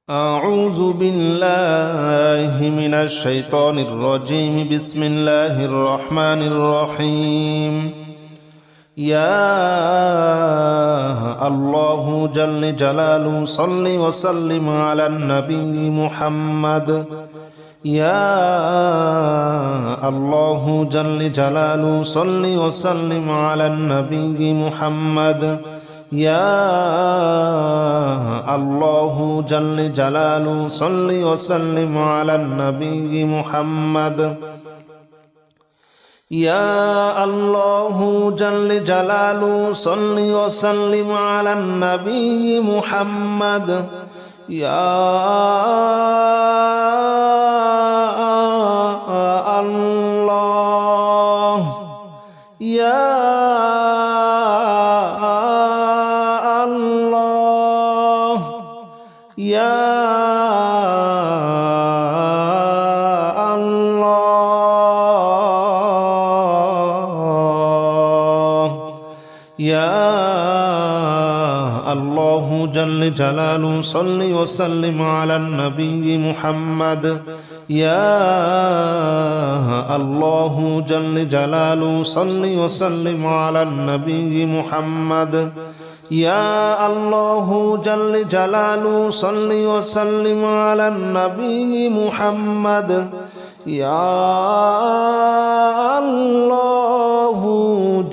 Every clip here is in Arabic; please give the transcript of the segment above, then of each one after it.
أعوذ بالله من الشيطان الرجيم. بسم الله الرحمن الرحيم. يا الله جل جلاله صل وسلم على النبي محمد. يا الله جل جلاله صل وسلم على النبي محمد. يا الله جل جلاله صل وسلم على النبي محمد. يا الله جل جلاله صل وسلم على النبي محمد. يا الله يا يا الله يا الله جل جلاله صل وسلم على النبي محمد. يا الله جل جلاله صل وسلم على النبي محمد. يا الله جل جلاله صل وسلم على النبي محمد. يا الله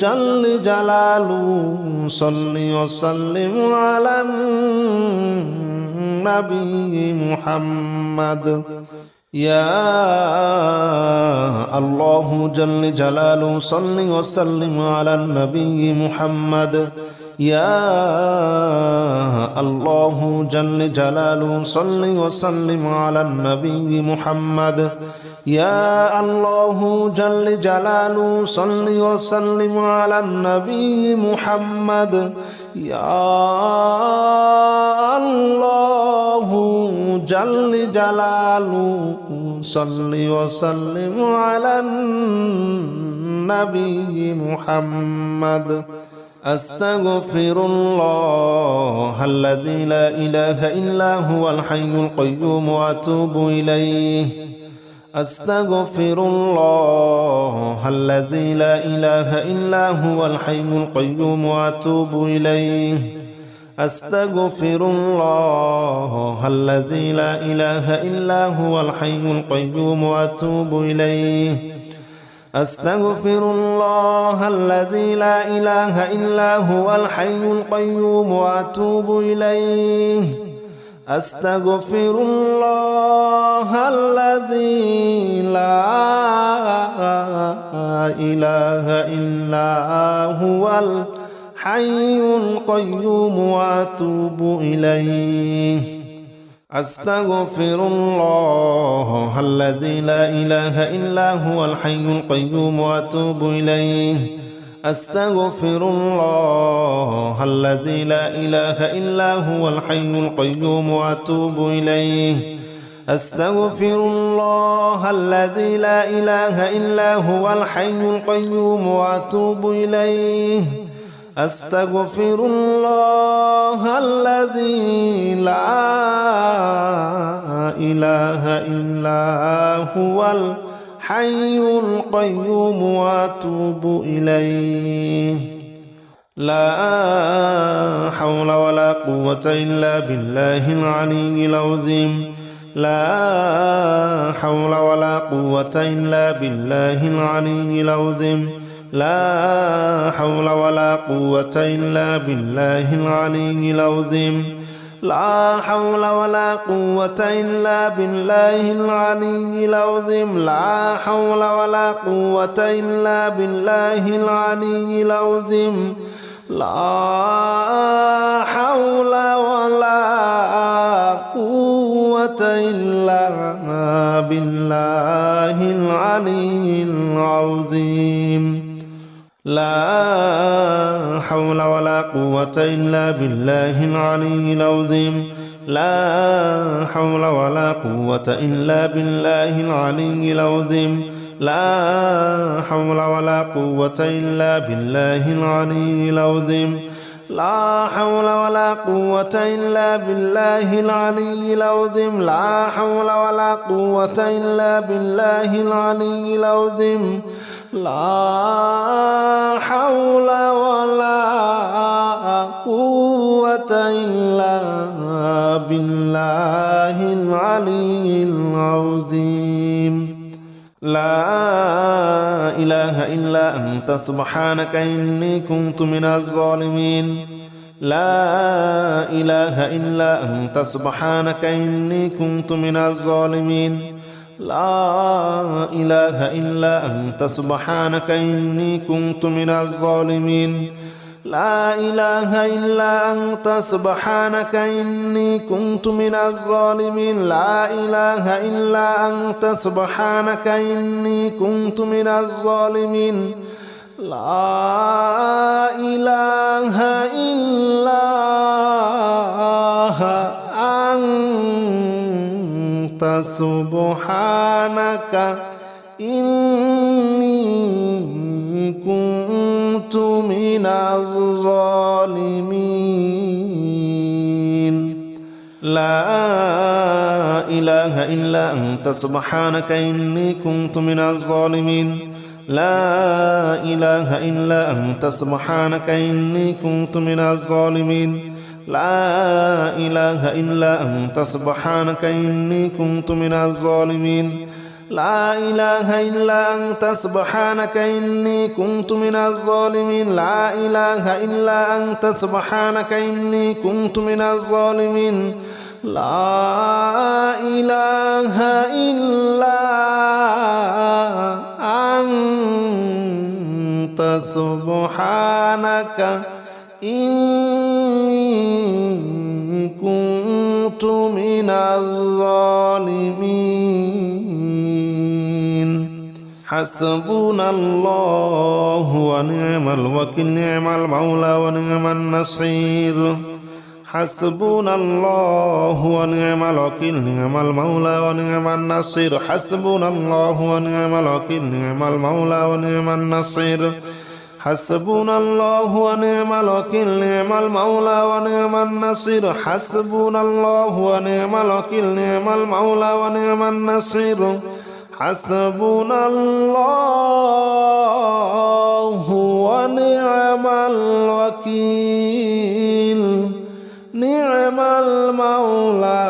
جل جلاله صل وسلم على النبي محمد. يا الله جل جلاله صل وسلم على النبي محمد. يا الله جل جلاله صل وسلم على النبي محمد. يا الله جل جلاله صل وسلم على النبي محمد. يا الله جل جلاله صل وسلم على النبي محمد. أستغفر الله الذي لا إله إلا هو الحي القيوم وأتوب إليه. أستغفر الله الذي لا إله إلا هو الحي القيوم وأتوب إليه. أستغفر الله الذي لا إله إلا هو الحي القيوم وأتوب إليه. أستغفر الله الذي لا إله إلا هو الحي القيوم وأتوب إليه. أستغفر الله الذي لا إله إلا هو الحي القيوم وأتوب إليه. أستغفر الله الذي لا إله إلا هو الحي القيوم وأتوب إليه. أستغفر الله الذي لا إله إلا هو الحي القيوم وأتوب إليه. أستغفر الله الذي لا إله إلا هو الحي القيوم وأتوب إليه. أستغفر الله الذي لا إله إلا هو الحي القيوم وأتوب إليه. لا حول ولا قوة إلا بالله العلي العظيم. لا حول ولا قوة إلا بالله العلي العظيم. لا حول ولا قوة إلا بالله العلي العظيم. لا حول ولا قوة إلا بالله العلي العظيم. لا حول ولا قوة إلا بالله العلي العظيم. لا حول ولا قوة إلا بالله العلي العظيم. لا حول ولا قوة إلا بالله العلي العظيم. لا حول ولا قوة إلا بالله العلي العظيم. لا حول ولا قوة إلا بالله العلي العظيم. لا حول ولا قوة إلا بالله العلي العظيم لا حول ولا قوة إلا بالله العلي العظيم لا حول ولا قوة إلا بالله العلي العظيم لا إله إلا أنت سبحانك إني كنت من الظالمين لا إله إلا أنت سبحانك إني كنت من الظالمين لا إله إلا أنت سبحانك إني كنت من الظالمين لا إله إلا أنت سبحانك إني كنت من الظالمين لا إله إلا أنت سبحانك إني كنت من الظالمين لا إله إلا أنت سبحانك إني كنت من الظالمين لا إله إلا أنت سبحانك إني كنت من الظالمين لا إله إلا أنت سبحانك إني كنت من الظالمين لا إله إلا أنت سبحانك إني كنت من الظالمين لا إله إلا أنت سبحانك إني كنت من الظالمين لا إله إلا أنت سبحانك إني كنت من الظالمين لا إله إلا أنت سبحانك إني كنت من الظالمين حسبنا الله ونعم الوكيل نعم المولى ونعم النصير حسبنا الله ونعم الوكيل نعم المولى ونعم النصير حسبنا الله ونعم الوكيل نعم المولى ونعم النصير حسبنا الله ونعم الوكيل نعم المولى ونعم النصير حسبنا الله ونعم الوكيل نعم المولى ونعم النصير حسبنا الله ونعم الوكيل نعم المولى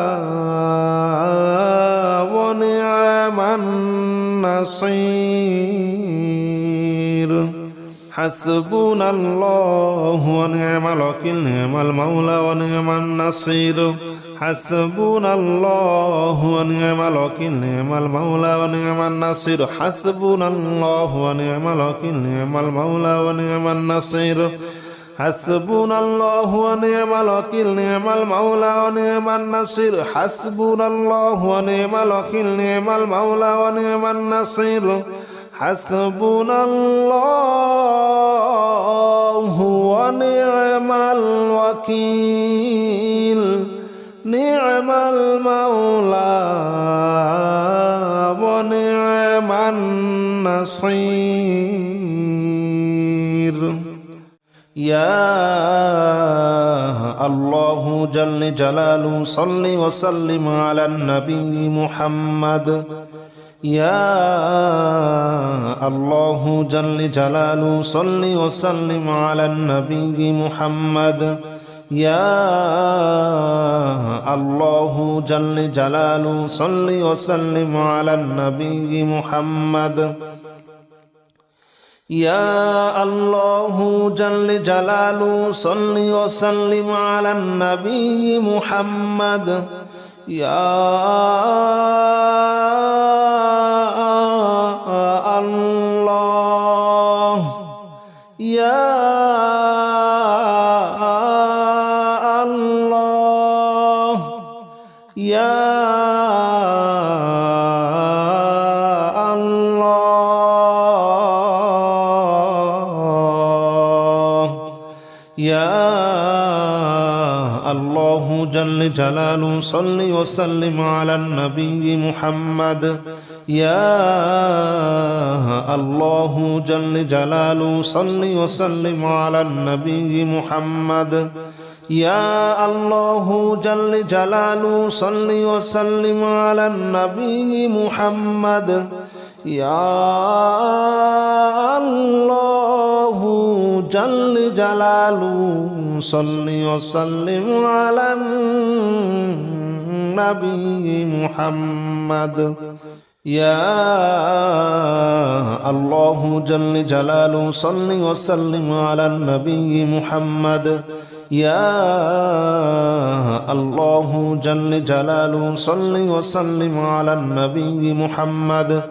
ونعم النصير حسبنا الله ونعم الوكيل نعم المولى ونعم النصير حسبنا الله ونعم الوكيل نعم المولى ونعم النصير حسبنا الله ونعم الوكيل نعم المولى ونعم النصير حسبنا الله ونعم الوكيل نعم المولى ونعم النصير حسبنا الله ونعم الوكيل نعم المولى ونعم النصير حسبنا الله ونعم الوكيل نعم المولى ونعم النصير يا الله جل جلاله صل وسلم على النبي محمد يا الله جل جلاله صل وسلم على النبي محمد يا الله جل جلاله صل وسلم على النبي محمد يا الله جل جلاله صل وسلم على النبي محمد يا الله يا الله يا يا الله جل جلاله صل وسلم على النبي محمد يا الله جل جلاله صل وسلم على النبي محمد يا الله جل جلاله صل وسلم على النبي محمد يا الله جل جلاله صل وسلم على النبي محمد يا الله جل جلاله صل وسلم على النبي محمد يا الله جل جلاله صل وسلم على النبي محمد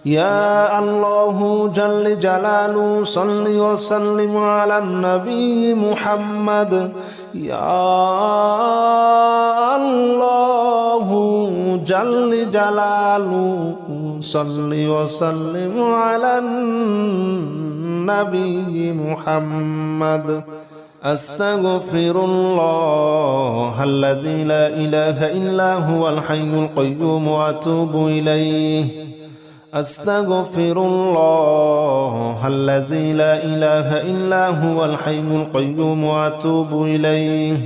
يا الله جل جلاله صل وسلم على النبي محمد يا الله جل جلاله صل وسلم على النبي محمد أستغفر الله الذي لا إله إلا هو الحي القيوم وأتوب إليه أستغفر الله الذي لا إله إلا هو الحي القيوم وأتوب إليه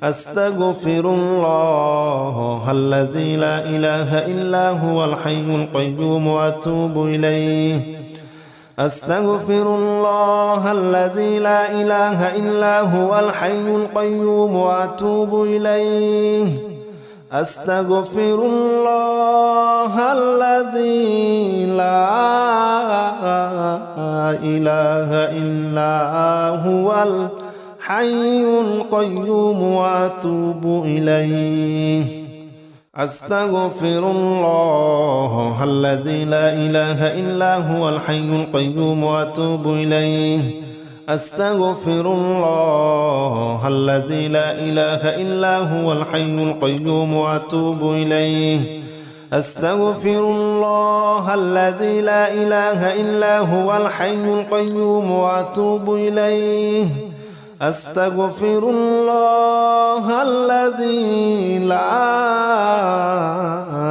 أستغفر الله الذي لا إله إلا هو الحي القيوم وأتوب إليه أستغفر الله الذي لا إله إلا هو الحي القيوم وأتوب إليه أستغفر الله الذي لا إله إلا هو الحي القيوم وأتوب إليه أستغفر الله الذي لا إله إلا هو الحي القيوم وأتوب إليه أستغفر الله الذي لا إله إلا هو الحي القيوم وأتوب إليه أستغفر الله الذي لا إله إلا هو الحي القيوم وأتوب إليه أستغفر الله الذي لا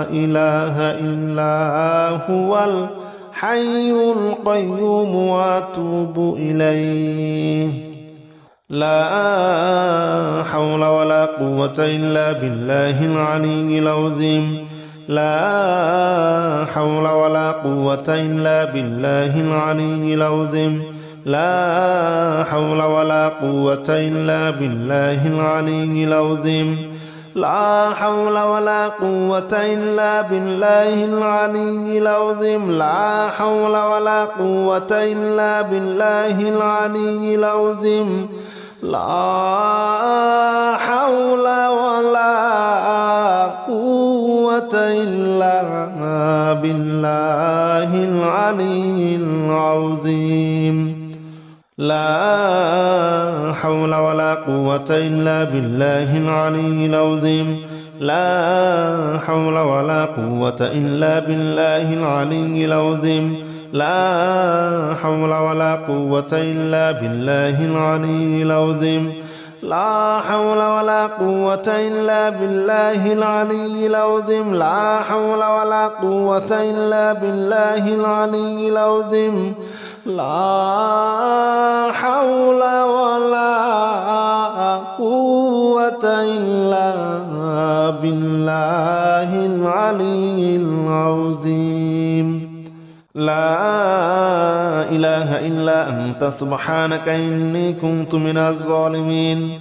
إله إلا هو الحي القيوم وأتوب إليه لا حول ولا قوة إلا بالله العلي العظيم لا حول ولا قوة إلا بالله العلي العظيم لا حول ولا قوة إلا بالله العلي العظيم لا حول ولا قوة إلا بالله العلي العظيم لا حول ولا قوة إلا بالله العلي العظيم لا حول ولا قوة إلا بالله العلي العظيم لا حول ولا قوة إلا بالله العلي العظيم لا حول ولا قوة إلا بالله العلي العظيم لا حول ولا قوة إلا بالله العلي العظيم لا حول ولا قوة إلا بالله العلي العظيم لا حول ولا قوة إلا بالله العلي العظيم لا حول ولا قوة إلا بالله العلي العظيم لا إله إلا أنت سبحانك إني كنت من الظالمين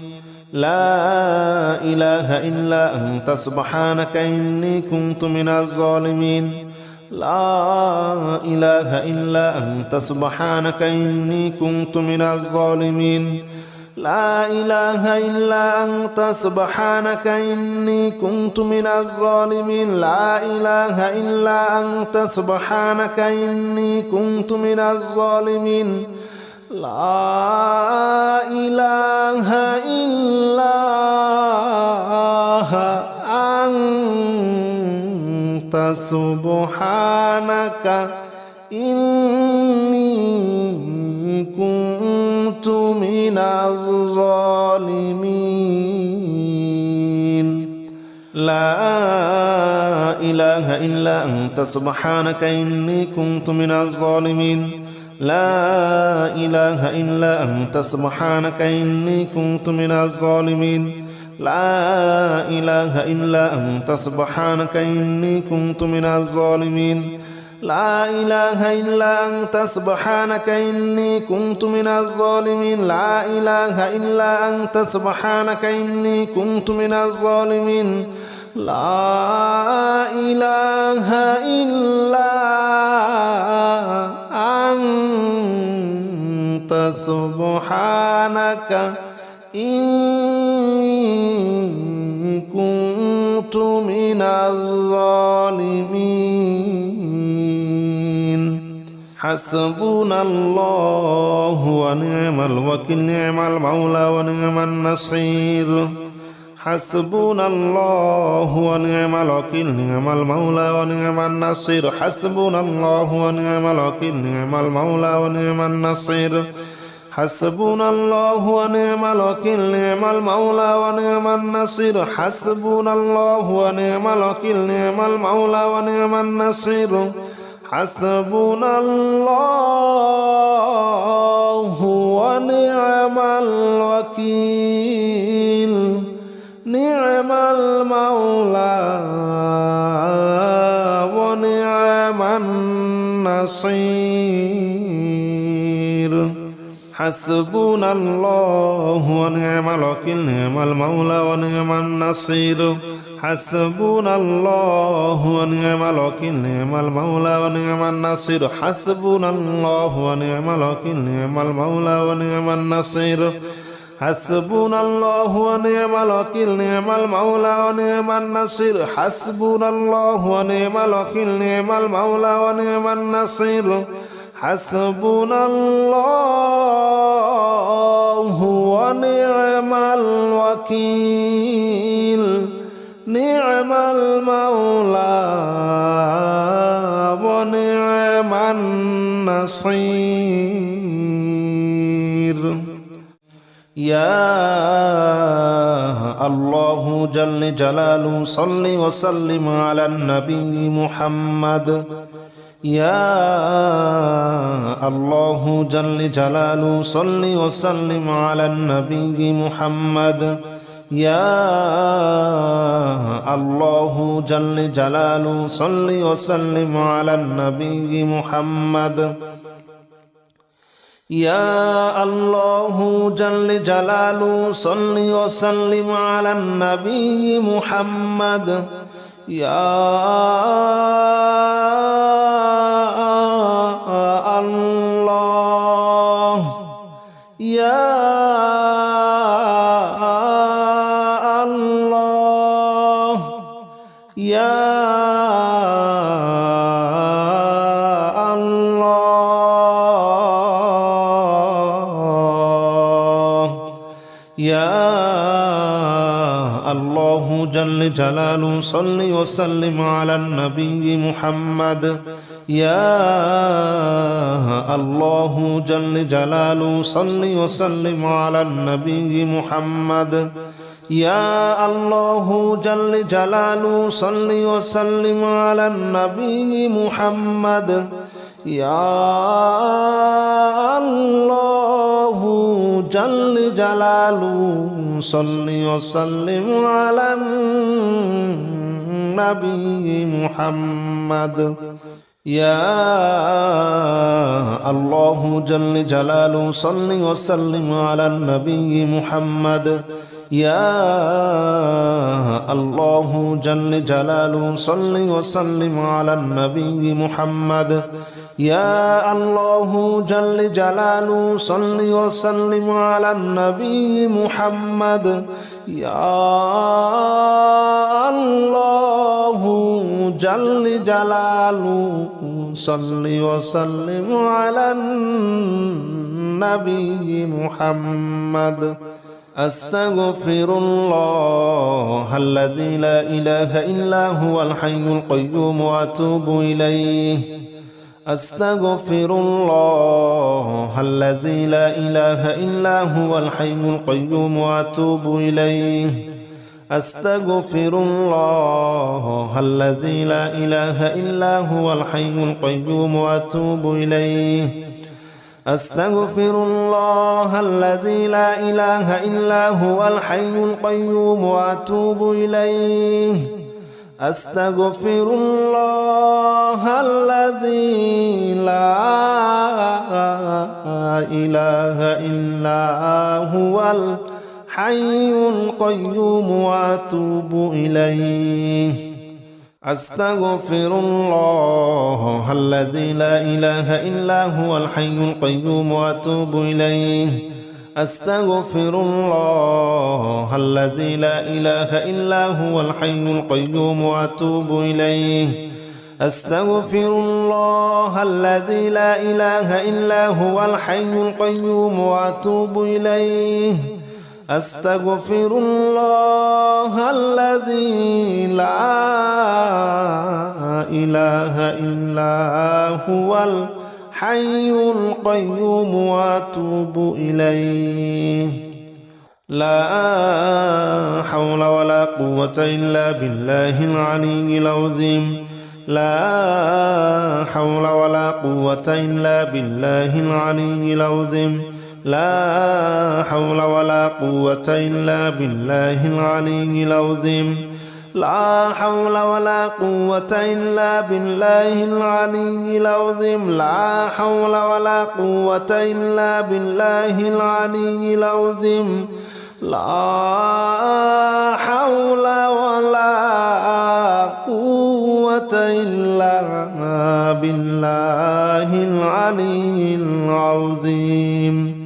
لا إله إلا أنت سبحانك إني كنت من الظالمين لا إله إلا أنت سبحانك إني كنت من الظالمين لا إله إلا أنت سبحانك إني كنت من الظالمين لا إله إلا أنت سبحانك إني كنت من الظالمين لا إله إلا أنت سبحانك إني كنت من الظالمين لا إله إلا أنت سبحانك إني كنت من الظالمين لا إله إلا أنت سبحانك إني كنت من الظالمين لا إله إلا أنت سبحانك إني كنت من الظالمين لا إله إلا أنت سبحانك إني كنت من الظالمين لا إله إلا أنت سبحانك إني كنت من الظالمين لا إله إلا أنت سبحانك إني كنت من الظالمين حسبنا الله ونعم الوكيل نعم المولى ونعم النصير حسبنا الله ونعم الوكيل نعم المولى ونعم النصير حسبنا الله ونعم الوكيل نعم المولى ونعم النصير حسبنا الله ونعم الوكيل نعم المولى ونعم النصير حسبنا الله ونعم الوكيل نعم المولى ونعم النصير حسبنا الله ونعم الوكيل نعم المولى ونعم النصير حسبنا الله ونعم الوكيل نعم المولى ونعم النصير حسبنا الله ونعم الوكيل نعم المولى ونعم النصير حسبنا الله ونعم الوكيل نعم المولى ونعم النصير حسبنا الله ونعم الوكيل نعم المولى ونعم النصير حسبنا الله ونعم الوكيل نعم المولى ونعم النصير حسبنا الله ونعم الوكيل نعم المولى ونعم النصير يا الله جل جلاله صل وسلم على النبي محمد يا الله جل جلاله صل وسلم على النبي محمد يا الله جل جلاله صل وسلم على النبي محمد يا الله جل جلاله صل وسلم على النبي محمد يا الله يا الله يا يا الله جل جلاله صل وسلم على النبي محمد يا الله جل جلاله صل وسلم على النبي محمد يا الله جل جلاله صل وسلم على النبي محمد يا الله جل جلاله صل وسلم على النبي محمد يا الله جل جلاله صل وسلم على النبي محمد يا الله جل جلاله صل وسلم على النبي محمد يا الله جل جلاله صل وسلم على النبي محمد يا الله جل جلاله صل وسلم على النبي محمد أستغفر الله الذي لا إله إلا هو الحي القيوم وأتوب إليه أستغفر الله الذي لا إله إلا هو الحي القيوم وأتوب إليه أستغفر الله الذي لا إله إلا هو الحي القيوم وأتوب إليه أستغفر الله الذي لا إله إلا هو الحي القيوم وأتوب إليه أستغفر الله الذي لا إله إلا هو الحي القيوم وأتوب إليه أستغفر الله الذي لا إله إلا هو الحي القيوم وأتوب إليه أستغفر الله الذي لا إله إلا هو الحي القيوم وأتوب إليه أستغفر الله الذي لا إله إلا هو الحي القيوم وأتوب إليه أستغفر الله الذي لا إله إلا هو الحي القيوم وأتوب إليه لا حول ولا قوة إلا بالله العلي العظيم لا حول ولا قوة إلا بالله العلي العظيم لا حول ولا قوة إلا بالله العلي العظيم لا حول ولا قوة إلا بالله العلي العظيم لا حول ولا قوة إلا بالله العلي العظيم لا حول ولا قوة إلا بالله العلي العظيم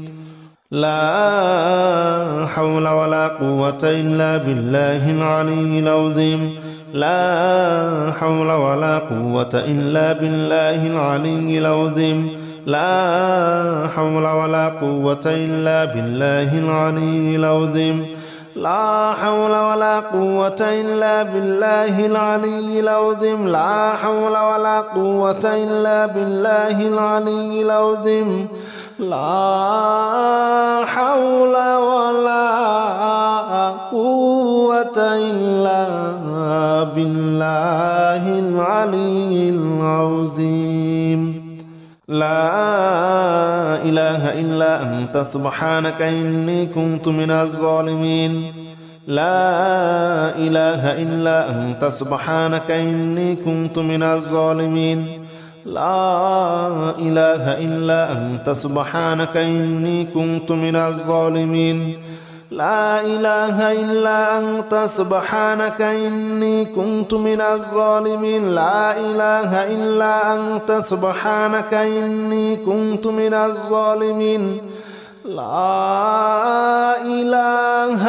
لا حول ولا قوة إلا بالله العلي العظيم لا حول ولا قوة إلا بالله العلي العظيم لا حول ولا قوة إلا بالله العلي العظيم لا حول ولا قوة إلا بالله العلي العظيم لا حول ولا قوة إلا بالله العلي العظيم لا حول ولا قوة إلا بالله العلي العظيم لا إله إلا أنت سبحانك إني كنت من الظالمين لا إله إلا أنت سبحانك إني كنت من الظالمين لا إله إلا أنت سبحانك إني كنت من الظالمين لا إله إلا أنت سبحانك إني كنت من الظالمين لا إله إلا أنت سبحانك إني كنت من الظالمين لا إله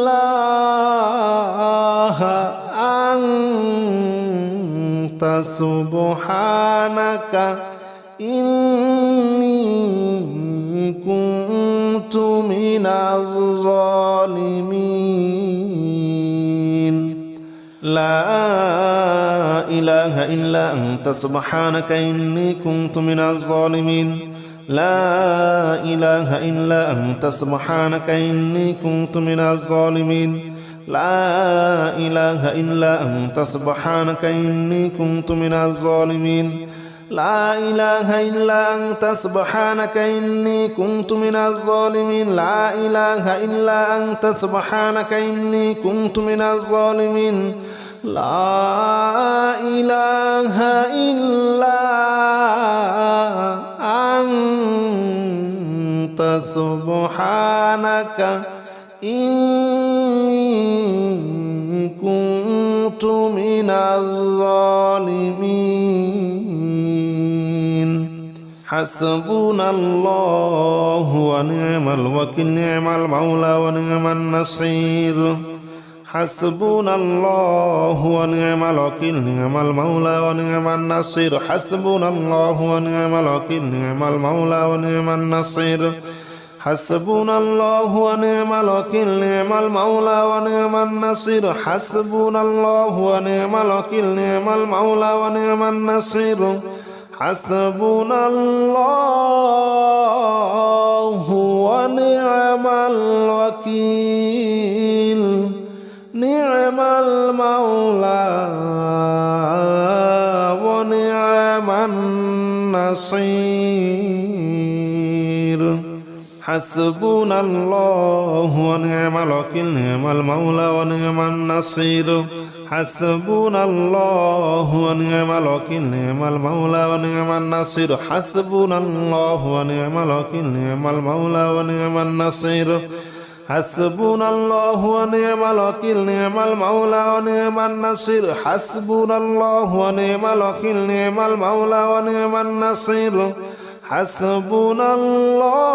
إلا أنت سبحانك إني كنت من الظالمين لا إله إلا أنت سبحانك إني كنت من الظالمين لا إله إلا أنت سبحانك إني كنت من الظالمين لا إله إلا أنت سبحانك إني كنت من الظالمين لا إله إلا أنت سبحانك إني كنت من الظالمين لا إله إلا أنت سبحانك إني كنت من الظالمين لا إله إلا أنت سبحانك إني كنت من الظالمين حسبنا الله ونعم الوكيل نعم المولى ونعم النصير حسبنا الله ونعم الوكيل نعم المولى ونعم النصير حسبنا الله ونعم الوكيل نعم المولى ونعم النصير حسبنا الله ونعم الوكيل نعم المولى ونعم النصير حسبنا الله ونعم الوكيل نعم المولى ونعم النصير حسبنا الله ونعم الوكيل نعم المولى ونعم النصير حسبنا الله ونعم الوكيل نعم المولى ونعم النصير حسبنا الله ونعم الوكيل نعم المولى ونعم النصير حسبنا الله ونعم الوكيل نعم المولى ونعم النصير حسبنا الله ونعم الوكيل نعم المولى ونعم النصير حسبنا الله ونعم الوكيل نعم المولى ونعم النصير حسبنا الله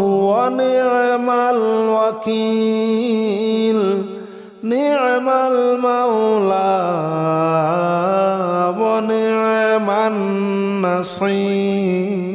ونعم الوكيل نعم المولى ونعم النصير